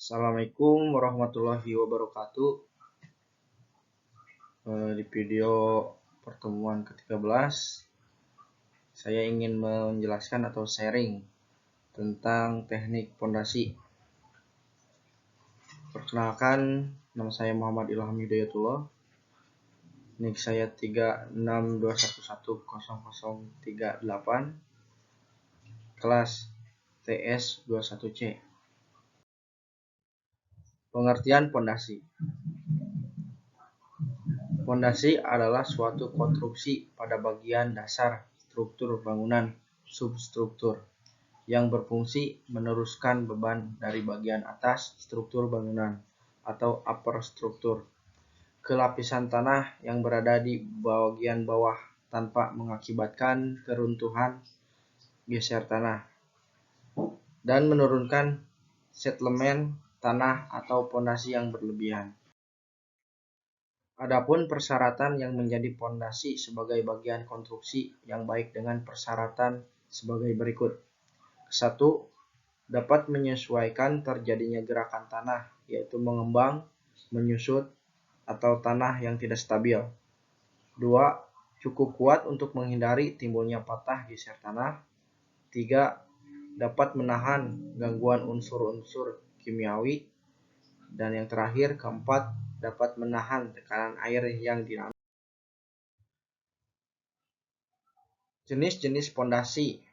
Assalamualaikum warahmatullahi wabarakatuh. Di video pertemuan ke-13 saya ingin menjelaskan atau sharing tentang teknik pondasi. Perkenalkan, nama saya Muhammad Ilham Hidayatullah. NIK saya 362110038, kelas TS 21C. Pengertian pondasi. Pondasi adalah suatu konstruksi pada bagian dasar struktur bangunan substruktur yang berfungsi meneruskan beban dari bagian atas struktur bangunan atau upper struktur ke lapisan tanah yang berada di bagian bawah tanpa mengakibatkan keruntuhan, geser tanah, dan menurunkan settlement tanah atau pondasi yang berlebihan. Adapun persyaratan yang menjadi pondasi sebagai bagian konstruksi yang baik dengan persyaratan sebagai berikut. 1. Dapat menyesuaikan terjadinya gerakan tanah, yaitu mengembang, menyusut, atau tanah yang tidak stabil. 2. Cukup kuat untuk menghindari timbulnya patah geser tanah. 3. Dapat menahan gangguan unsur-unsur kimiawi. Dan yang terakhir, keempat, dapat menahan tekanan air yang dinamis. Jenis-jenis pondasi.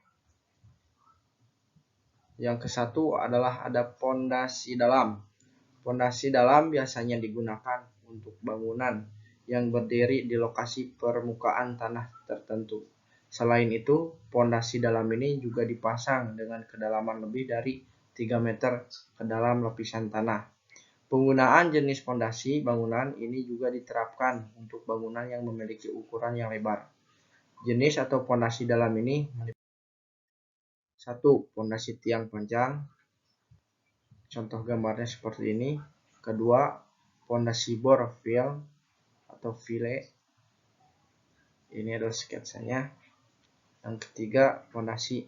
Yang ke-1 adalah ada pondasi dalam. Pondasi dalam biasanya digunakan untuk bangunan yang berdiri di lokasi permukaan tanah tertentu. Selain itu, pondasi dalam ini juga dipasang dengan kedalaman lebih dari 3 meter ke dalam lapisan tanah. Penggunaan jenis pondasi bangunan ini juga diterapkan untuk bangunan yang memiliki ukuran yang lebar. Jenis atau pondasi dalam ini 1. Pondasi tiang panjang. Contoh gambarnya seperti ini. Kedua, pondasi bor fill atau file. Ini adalah sketsanya. Yang ketiga, pondasi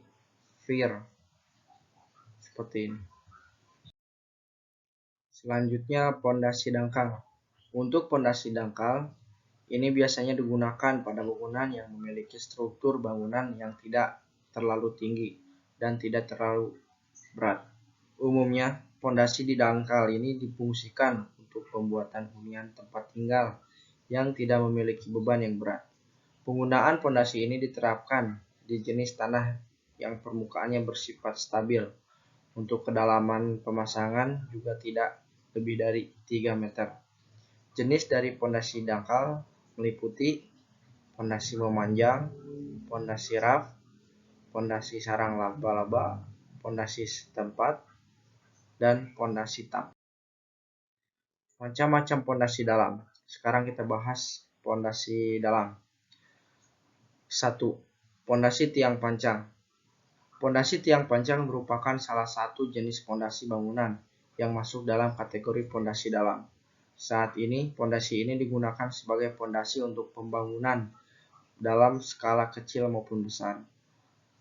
pier seperti ini. Selanjutnya, pondasi dangkal. Untuk pondasi dangkal, ini biasanya digunakan pada bangunan yang memiliki struktur bangunan yang tidak terlalu tinggi dan tidak terlalu berat. Umumnya, pondasi di dangkal ini difungsikan untuk pembuatan hunian tempat tinggal yang tidak memiliki beban yang berat. Penggunaan pondasi ini diterapkan di jenis tanah yang permukaannya bersifat stabil. Untuk kedalaman pemasangan juga tidak lebih dari 3 meter. Jenis dari pondasi dangkal meliputi pondasi memanjang, pondasi raf, pondasi sarang laba-laba, pondasi setempat, dan pondasi tap. Macam-macam pondasi dalam. Sekarang kita bahas pondasi dalam. 1. Pondasi tiang pancang. Pondasi tiang pancang merupakan salah satu jenis pondasi bangunan yang masuk dalam kategori pondasi dalam. Saat ini, pondasi ini digunakan sebagai pondasi untuk pembangunan dalam skala kecil maupun besar.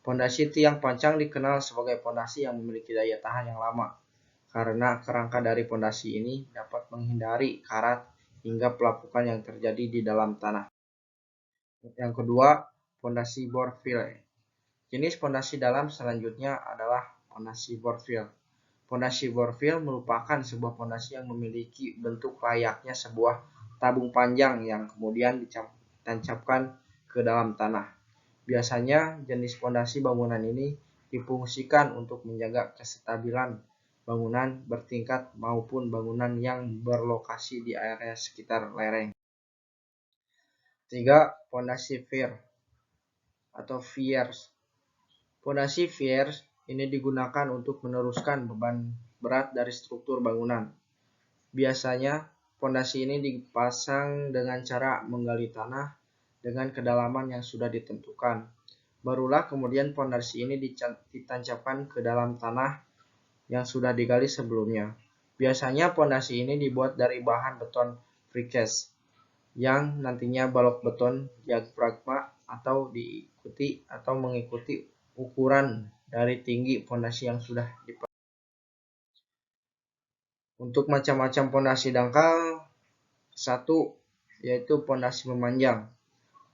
Pondasi tiang pancang dikenal sebagai pondasi yang memiliki daya tahan yang lama, karena kerangka dari pondasi ini dapat menghindari karat hingga pelapukan yang terjadi di dalam tanah. Yang kedua, pondasi bor fill. Jenis pondasi dalam selanjutnya adalah pondasi bor fill. Pondasi bor fill merupakan sebuah pondasi yang memiliki bentuk layaknya sebuah tabung panjang yang kemudian ditancapkan ke dalam tanah. Biasanya jenis pondasi bangunan ini difungsikan untuk menjaga kestabilan bangunan bertingkat maupun bangunan yang berlokasi di area sekitar lereng. 3. Pondasi pier atau piers. Pondasi piers ini digunakan untuk meneruskan beban berat dari struktur bangunan. Biasanya pondasi ini dipasang dengan cara menggali tanah dengan kedalaman yang sudah ditentukan. Barulah kemudian pondasi ini ditancapkan ke dalam tanah yang sudah digali sebelumnya. Biasanya pondasi ini dibuat dari bahan beton precast yang nantinya balok beton diafragma atau diikuti atau mengikuti ukuran dari tinggi pondasi yang sudah diperlukan. Untuk macam-macam pondasi dangkal, satu yaitu pondasi memanjang.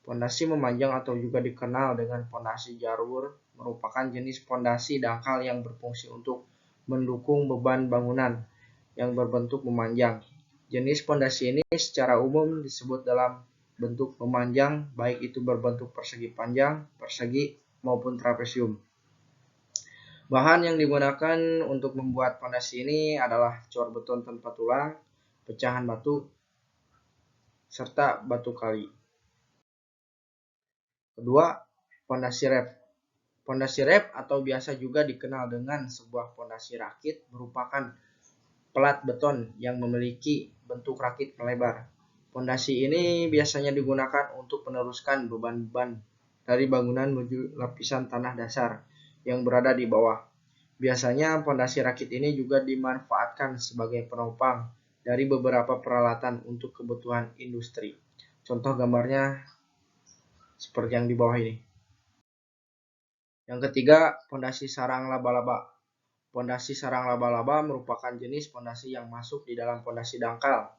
Pondasi memanjang atau juga dikenal dengan pondasi jalur merupakan jenis pondasi dangkal yang berfungsi untuk mendukung beban bangunan yang berbentuk memanjang. Jenis pondasi ini secara umum disebut dalam bentuk memanjang, baik itu berbentuk persegi panjang, persegi, maupun trapesium. Bahan yang digunakan untuk membuat pondasi ini adalah cor beton tanpa tulang, pecahan batu, serta batu kali. Kedua, pondasi rep. Pondasi rep atau biasa juga dikenal dengan sebuah pondasi rakit merupakan pelat beton yang memiliki bentuk rakit melebar. Pondasi ini biasanya digunakan untuk meneruskan beban-beban dari bangunan menuju lapisan tanah dasar yang berada di bawah. Biasanya pondasi rakit ini juga dimanfaatkan sebagai penopang dari beberapa peralatan untuk kebutuhan industri. Contoh gambarnya seperti yang di bawah ini. Yang ketiga, pondasi sarang laba-laba. Pondasi sarang laba-laba merupakan jenis pondasi yang masuk di dalam pondasi dangkal.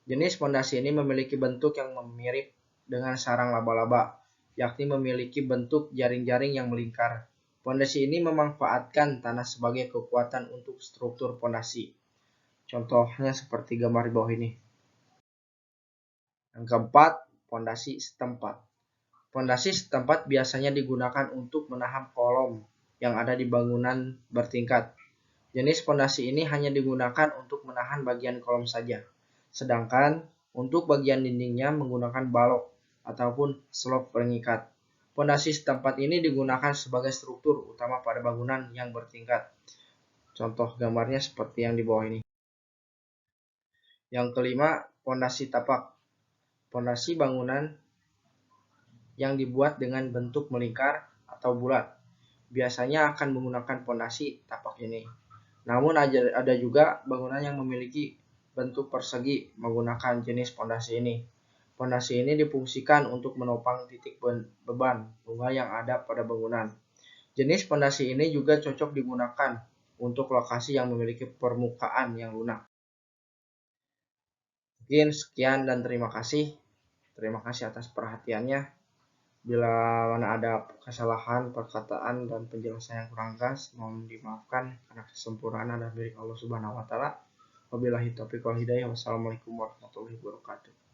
Jenis pondasi ini memiliki bentuk yang mirip dengan sarang laba-laba, yakni memiliki bentuk jaring-jaring yang melingkar. Pondasi ini memanfaatkan tanah sebagai kekuatan untuk struktur pondasi. Contohnya seperti gambar di bawah ini. Yang keempat, pondasi setempat. Pondasi setempat biasanya digunakan untuk menahan kolom yang ada di bangunan bertingkat. Jenis pondasi ini hanya digunakan untuk menahan bagian kolom saja. Sedangkan untuk bagian dindingnya menggunakan balok ataupun slop pengikat. Pondasi setempat ini digunakan sebagai struktur utama pada bangunan yang bertingkat. Contoh gambarnya seperti yang di bawah ini. Yang kelima, pondasi tapak. Pondasi bangunan yang dibuat dengan bentuk melingkar atau bulat biasanya akan menggunakan pondasi tapak ini. Namun ada juga bangunan yang memiliki bentuk persegi menggunakan jenis pondasi ini. Pondasi ini difungsikan untuk menopang titik beban bunga yang ada pada bangunan. Jenis pondasi ini juga cocok digunakan untuk lokasi yang memiliki permukaan yang lunak. Mungkin sekian dan terima kasih. Terima kasih atas perhatiannya. Bila mana ada kesalahan perkataan dan penjelasan yang kurang jelas, mohon dimaafkan karena kesempurnaan adalah milik Allah Subhanahu wa taala. Wabillahi taufiq wal hidayah. Wassalamualaikum warahmatullahi wabarakatuh.